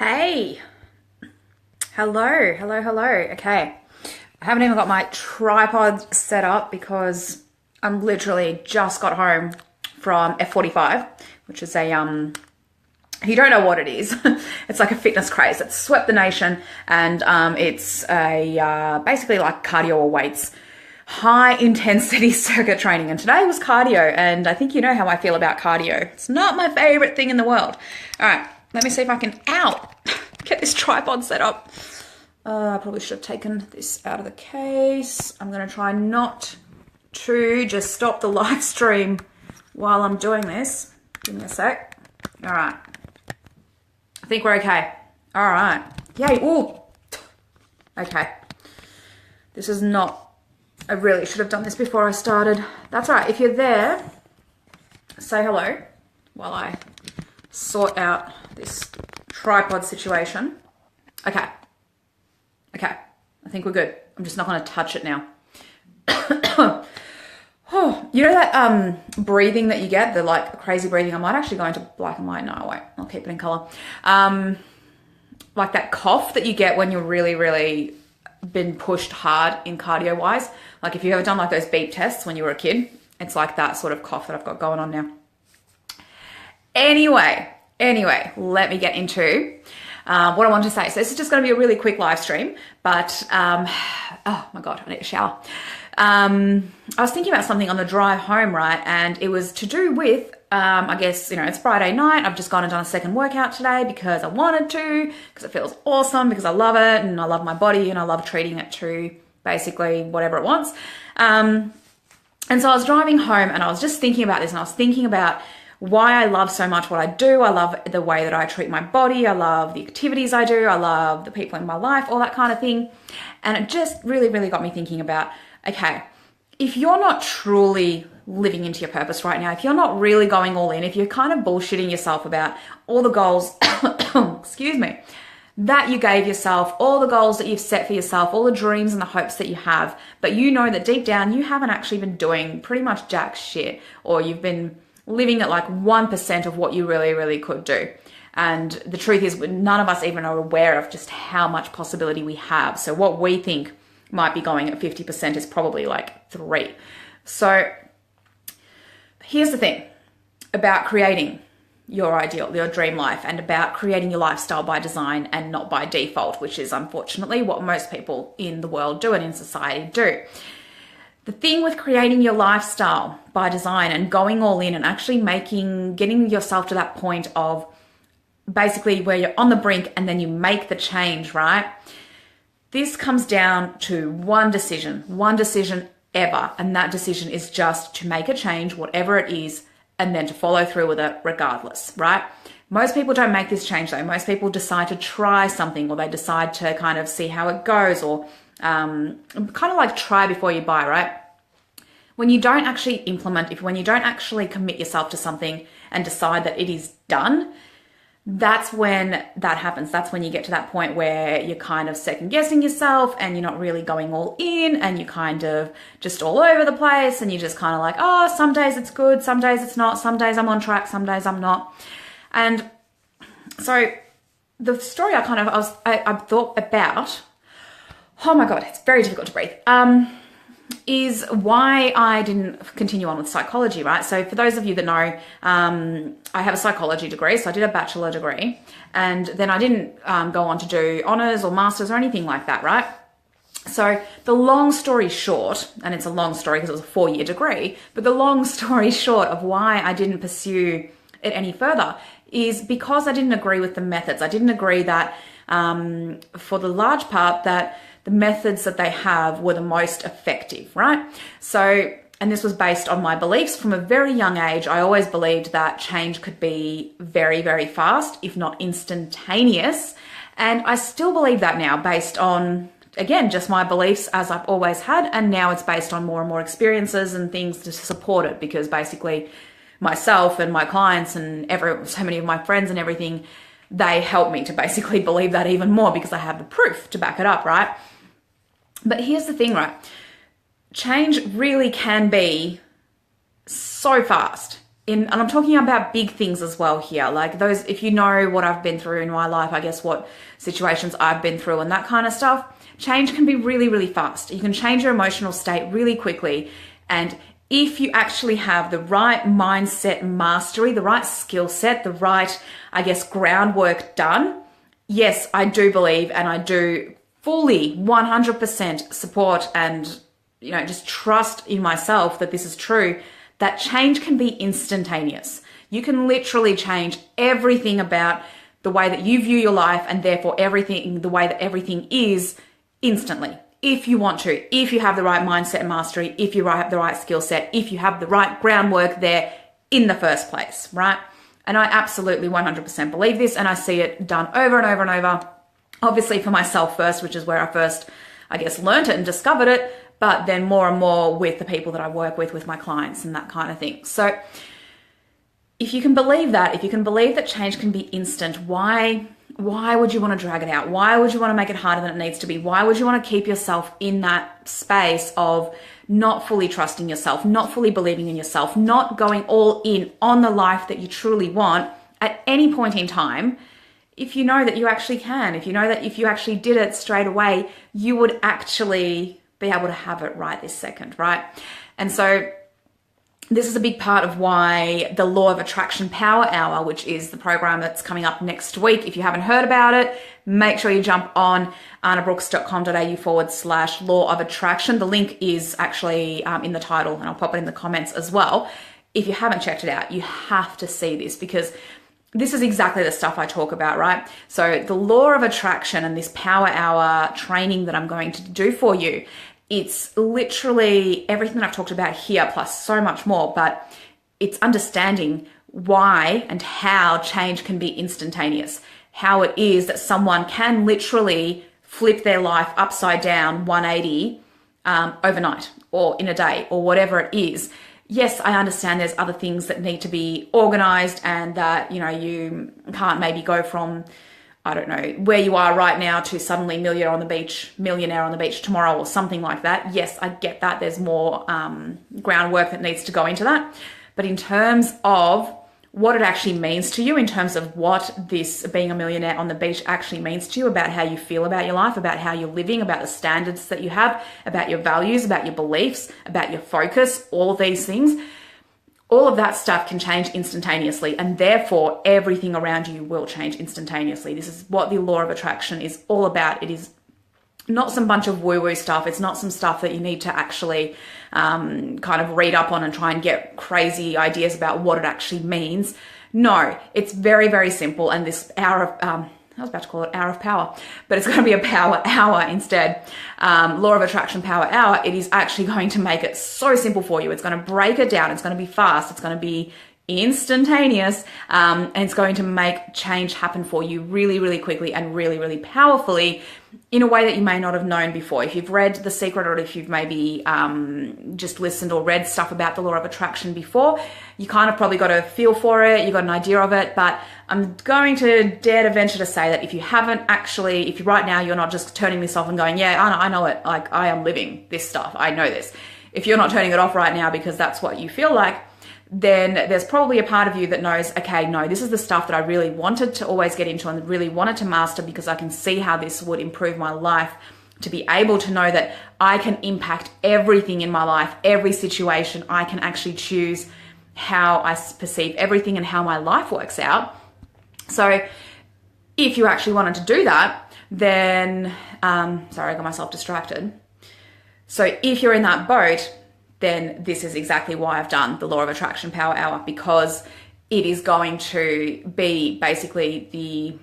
Hey, hello. Okay, I haven't even got my tripod set up because I'm literally just got home from F45, which is if you don't know what it is, it's like a fitness craze. It's swept the nation, and it's a basically like cardio or weights, high intensity circuit training. And today was cardio, and I think you know how I feel about cardio. It's not my favorite thing in the world. All right, let me see if I can get this tripod set up. I probably should have taken this out of the case. I'm going to try not to just stop the live stream while I'm doing this. Give me a sec. All right. I think we're okay. All right. Yay. Ooh. Okay. This is not, I really should have done this before I started. That's all right. If you're there, say hello while I sort out this tripod situation. Okay. I think we're good. I'm just not going to touch it now. Oh, you know that breathing that you get, the like crazy breathing? I might actually go into black and white. No, I won't. I'll keep it in color. Like that cough that you get when you're really been pushed hard in cardio wise. Like if you've ever done like those beep tests when you were a kid, it's like that sort of cough that I've got going on now. Anyway, let me get into what I wanted to say. So this is just going to be a really quick live stream, but oh my God, I need a shower. I was thinking about something on the drive home, right? And it was to do with, I guess, you know, it's Friday night. I've just gone and done a second workout today because I wanted to, because it feels awesome, because I love it and I love my body and I love treating it to basically whatever it wants. And so I was driving home and I was just thinking about this, and I was thinking about why I love so much what I do. I love the way that I treat my body. I love the activities I do. I love the people in my life, all that kind of thing. And it just really got me thinking about, okay, if you're not truly living into your purpose right now, if you're not really going all in, if you're kind of bullshitting yourself about all the goals, excuse me, that you gave yourself, all the goals that you've set for yourself, all the dreams and the hopes that you have, but you know that deep down you haven't actually been doing pretty much jack shit, or you've been living at like 1% of what you really could do. And the truth is, none of us even are aware of just how much possibility we have. So what we think might be going at 50% is probably like 3. So here's the thing about creating your ideal, your dream life, and about creating your lifestyle by design and not by default, which is unfortunately what most people in the world do and in society do. The thing with creating your lifestyle by design and going all in and actually getting yourself to that point of basically where you're on the brink and then you make the change, right? This comes down to one decision ever. And that decision is just to make a change, whatever it is, and then to follow through with it regardless, right? Most people don't make this change though. Most people decide to try something, or they decide to kind of see how it goes, or kind of like try before you buy, right? When you don't actually implement, when you don't actually commit yourself to something and decide that it is done, that's when that happens. That's when you get to that point where you're kind of second guessing yourself and you're not really going all in, and you're kind of just all over the place, and you're just kind of like, oh, some days it's good, some days it's not, some days I'm on track, some days I'm not. And so the story I thought about, oh my God, it's very difficult to breathe, is why I didn't continue on with psychology, right? So for those of you that know, I have a psychology degree, so I did a bachelor degree, and then I didn't go on to do honors or masters or anything like that, right? So the long story short, and it's a long story because it was a 4-year degree, but the long story short of why I didn't pursue it any further is because I didn't agree with the methods. I didn't agree that, for the large part, that the methods that they have were the most effective, right? So, and this was based on my beliefs from a very young age. I always believed that change could be very fast, if not instantaneous. And I still believe that now, based on, again, just my beliefs as I've always had. And now it's based on more and more experiences and things to support it, because basically myself and my clients and so many of my friends and everything, they help me to basically believe that even more because I have the proof to back it up, right? But here's the thing, right? Change really can be so fast. and I'm talking about big things as well here, like those, if you know what I've been through in my life, I guess what situations I've been through and that kind of stuff, change can be really, really fast. You can change your emotional state really quickly. And if you actually have the right mindset mastery, the right skill set, the right, I guess, groundwork done, yes, I do believe, and I do fully 100% support and, just trust in myself that this is true, that change can be instantaneous. You can literally change everything about the way that you view your life, and therefore everything, the way that everything is, instantly. If you want to, if you have the right mindset and mastery, if you have the right skill set, if you have the right groundwork there in the first place, right? And I absolutely 100% believe this, and I see it done over and over and over. Obviously for myself first, which is where I first, I guess, learned it and discovered it, but then more and more with the people that I work with my clients and that kind of thing. So if you can believe that, if you can believe that change can be instant, why would you want to drag it out? Why would you want to make it harder than it needs to be? Why would you want to keep yourself in that space of not fully trusting yourself, not fully believing in yourself, not going all in on the life that you truly want at any point in time? If you know that you actually can, if you know that if you actually did it straight away, you would actually be able to have it right this second, right? And so this is a big part of why the Law of Attraction Power Hour, which is the program that's coming up next week. If you haven't heard about it, make sure you jump on anabrooks.com.au/law of attraction. The link is actually in the title, and I'll pop it in the comments as well. If you haven't checked it out, you have to see this, because this is exactly the stuff I talk about, right? So the Law of Attraction and this Power Hour training that I'm going to do for you, it's literally everything that I've talked about here, plus so much more, but it's understanding why and how change can be instantaneous. How it is that someone can literally flip their life upside down 180 overnight or in a day or whatever it is. Yes, I understand there's other things that need to be organized, and that, you can't maybe go from, I don't know, where you are right now to suddenly millionaire on the beach tomorrow or something like that. Yes, I get that. There's more groundwork that needs to go into that. But in terms of what it actually means to you, in terms of what this being a millionaire on the beach actually means to you, about how you feel about your life, about how you're living, about the standards that you have, about your values, about your beliefs, about your focus, all of these things, all of that stuff can change instantaneously, and therefore everything around you will change instantaneously. This is what the Law of Attraction is all about. It is not some bunch of woo-woo stuff. It's not some stuff that you need to actually kind of read up on and try and get crazy ideas about what it actually means. No, it's very, very simple. And this hour of, I was about to call it Hour of Power, but it's going to be a Power Hour instead. Law of Attraction Power Hour. It is actually going to make it so simple for you. It's going to break it down. It's going to be fast. It's going to be instantaneous, and it's going to make change happen for you really, really quickly and really, really powerfully in a way that you may not have known before. If you've read The Secret, or if you've maybe just listened or read stuff about the Law of Attraction before, you kind of probably got a feel for it, you got an idea of it. But I'm going to dare to venture to say that if you haven't actually, if you right now you're not just turning this off and going, yeah, I know it, like I am living this stuff, I know this. If you're not turning it off right now because that's what you feel like, then there's probably a part of you that knows, okay, no, this is the stuff that I really wanted to always get into and really wanted to master, because I can see how this would improve my life, to be able to know that I can impact everything in my life, every situation. I can actually choose how I perceive everything and how my life works out. So if you actually wanted to do that, then, sorry, I got myself distracted. So if you're in that boat, then this is exactly why I've done the Law of Attraction Power Hour, because it is going to be basically the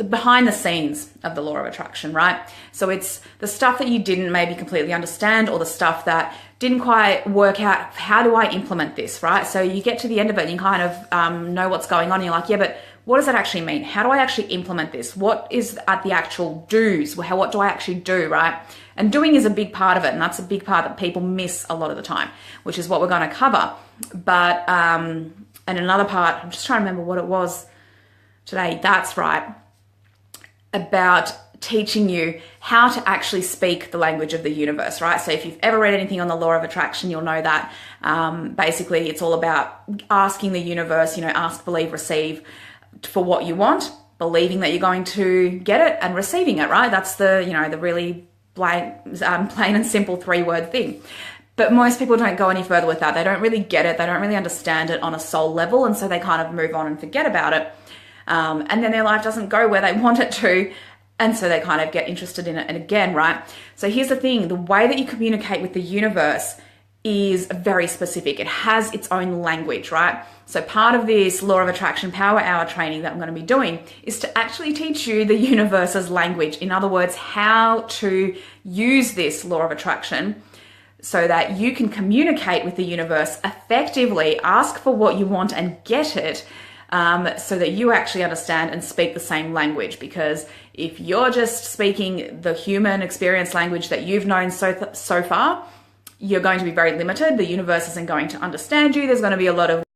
behind the scenes of the Law of Attraction, right? So it's the stuff that you didn't maybe completely understand, or the stuff that didn't quite work out. How do I implement this, right? So you get to the end of it and you kind of know what's going on. And you're like, yeah, but what does that actually mean? How do I actually implement this? What is at the actual do's? What do I actually do, right? And doing is a big part of it, and that's a big part that people miss a lot of the time, which is what we're going to cover. But, and another part, I'm just trying to remember what it was today. That's right. About teaching you how to actually speak the language of the universe, right? So if you've ever read anything on the law of attraction, you'll know that basically it's all about asking the universe, ask, believe, receive for what you want, believing that you're going to get it and receiving it, right? That's the, the really plain and simple 3-word thing. But most people don't go any further with that. They don't really get it. They don't really understand it on a soul level. And so they kind of move on and forget about it. And then their life doesn't go where they want it to. And so they kind of get interested in it and again, right? So here's the thing. The way that you communicate with the universe is very specific. It has its own language, right? So part of this Law of Attraction Power Hour training that I'm going to be doing is to actually teach you the universe's language. In other words, how to use this Law of Attraction so that you can communicate with the universe effectively, ask for what you want and get it, so that you actually understand and speak the same language. Because if you're just speaking the human experience language that you've known so far, you're going to be very limited. The universe isn't going to understand you. There's going to be a lot of